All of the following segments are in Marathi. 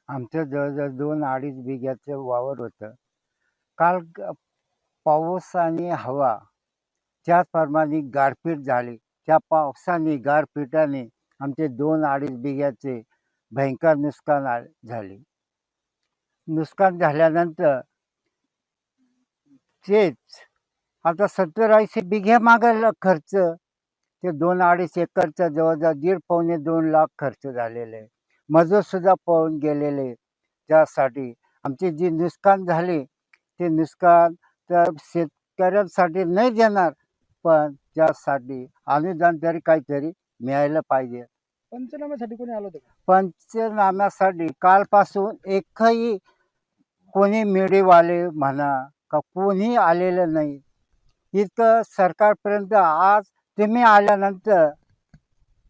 आमचं जवळ-जवळ 2-2.5 बिघ्याचं वावर होतं. काल पाऊस आणि हवा त्याचप्रमाणे गारपीट झाली. त्या पावसाने, गारपिटाने आमचे 2-2.5 बिघ्याचे भयंकर नुकसान झाले. नुकसान झाल्यानंतर तेच आता 70-80 बिघ्यामागे खर्च, ते 2-2.5 एकरचा जवळ-जवळ दीड-पावणे-2 लाख खर्च झालेला आहे. मजूरसुद्धा पळून गेलेले. त्यासाठी आमचे जे नुकसान झाले, ते नुकसान तर शेतकऱ्यांसाठी नाही देणार, पण त्यासाठी अनुदान तरी काहीतरी मिळायला पाहिजे. पंचनाम्यासाठी कोणी आलं होतं का? पंचनाम्यासाठी कालपासून एकही कोणी मीडियावाले म्हणा का कोणी आलेलं नाही. इतकं सरकारपर्यंत आज तुम्ही आल्यानंतर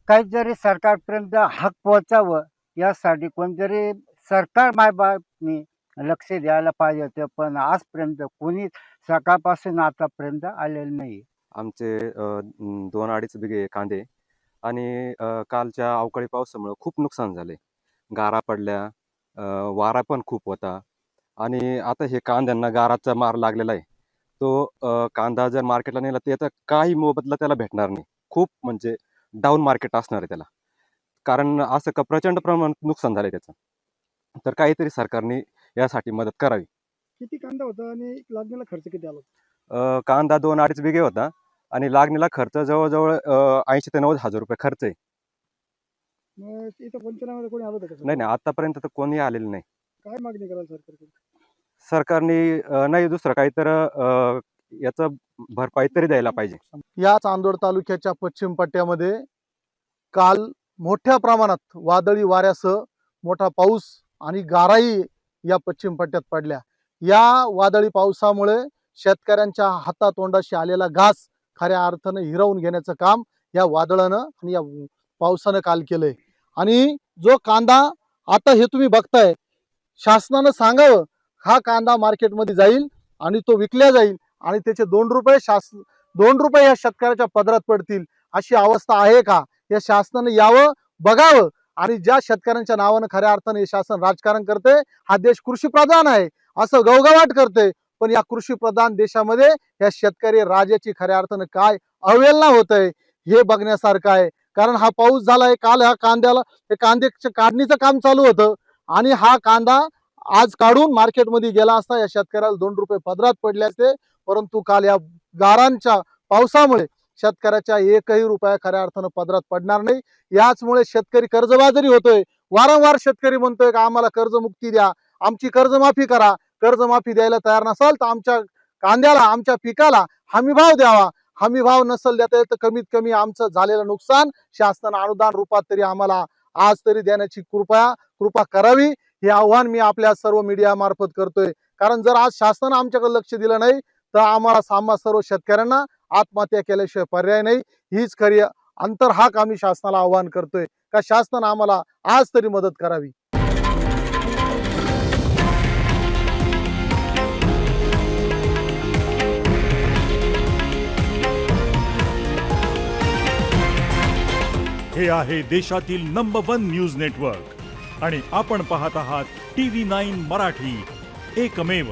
काहीतरी सरकारपर्यंत हक पोहोचावं यासाठी कोणतरी सरकार मायबापनी लक्ष द्यायला पाहिजे होतं, पण आजपर्यंत कोणी सकाळपासून आतापर्यंत आलेलं नाही. आमचे 2-2.5 बिघे कांदे आणि कालच्या अवकाळी पावसामुळे खूप नुकसान झाले. गारा पडल्या, वारा पण खूप होता आणि आता हे कांद्यांना गाराचा मार लागलेला आहे. तो कांदा जर मार्केटला नेला तर काही मोबदला त्याला भेटणार नाही. खूप म्हणजे डाऊन मार्केट असणार आहे त्याला. कारण असं प्रचंड प्रमाणात नुकसान झालंय त्याचं. तर काहीतरी सरकारने यासाठी मदत करावी. किती कांदा होता आणि लागलेला खर्च किती आला होता? कांदा 2-2.5 बिघे होता आणि लागलेला खर्च जवळ-जवळ 80,000 ते 90,000 रुपये खर्च आहे. मग इथं पंचनाम्याला कोणी आलं होतं का? नाही, आतापर्यंत तर कोणी आलेलं नाही. काय मागणी कराल सरकारकडे? सरकारने नाही दुसरं काही तर याचं भरपाई तरी द्यायला पाहिजे. या चांदोड तालुक्याच्या पश्चिम पट्ट्यामध्ये काल मोठ्या प्रमाणात वादळी वाऱ्यासह मोठा पाऊस आणि गाराही या पश्चिम पट्ट्यात पडल्या. या वादळी पावसामुळे शेतकऱ्यांच्या हातातोंडाशी आलेला घास खऱ्या अर्थानं हिरावून घेण्याचं काम या वादळानं आणि या पावसानं काल केलंय. आणि जो कांदा आता हे तुम्ही बघताय, शासनानं सांगावं हा कांदा मार्केटमध्ये जाईल आणि तो विकल्या जाईल आणि त्याचे 2 रुपये या शेतकऱ्याच्या पदरात पडतील, अशी अवस्था आहे का? या शासनानं यावं, बघावं. आणि ज्या शेतकऱ्यांच्या नावानं खऱ्या अर्थाने हे शासन राजकारण करते, हा देश कृषीप्रधान आहे असं गवगवाट करते, पण या कृषीप्रधान देशामध्ये या शेतकरी राजाची खऱ्या अर्थानं काय अवहेलना होत आहे हे बघण्यासारखं आहे. कारण हा पाऊस झालाय, काल ह्या कांद्याच्या काढणीचं काम चालू होतं आणि हा कांदा आज काढून मार्केटमध्ये गेला असता या शेतकऱ्याला 2 रुपये पदरात पडले असते. परंतु काल या गारांच्या पावसामुळे शेतकऱ्याच्या एकही रुपया खऱ्या अर्थानं पदरात पडणार नाही. याचमुळे शेतकरी कर्जबाजारी होतोय. वारंवार शेतकरी म्हणतोय का आम्हाला कर्जमुक्ती द्या, आमची कर्जमाफी करा. कर्जमाफी द्यायला तयार नसाल तर आमच्या कांद्याला, आमच्या पिकाला हमी भाव द्यावा. हमी भाव नसेल देता येत तर कमीत कमी आमचं झालेलं नुकसान शासनानं अनुदान रूपात तरी आम्हाला आज तरी देण्याची कृपा करावी. हे आव्हान मी आपल्या सर्व मीडिया मार्फत करतोय. कारण जर आज शासनानं आमच्याकडे लक्ष दिलं नाही तर आम्हाला सर्व शेतकऱ्यांना आत्महत्या केल्याशिवाय पर्याय नाही. हीच खरी अंतर्हाक आम्ही शासनाला आव्हान करतोय का शासनानं आम्हाला आज तरी मदत करावी. हे आहे देशातील नंबर 1 न्यूज नेटवर्क आणि आपण पाहत आहात TV9 मराठी, एकमेव.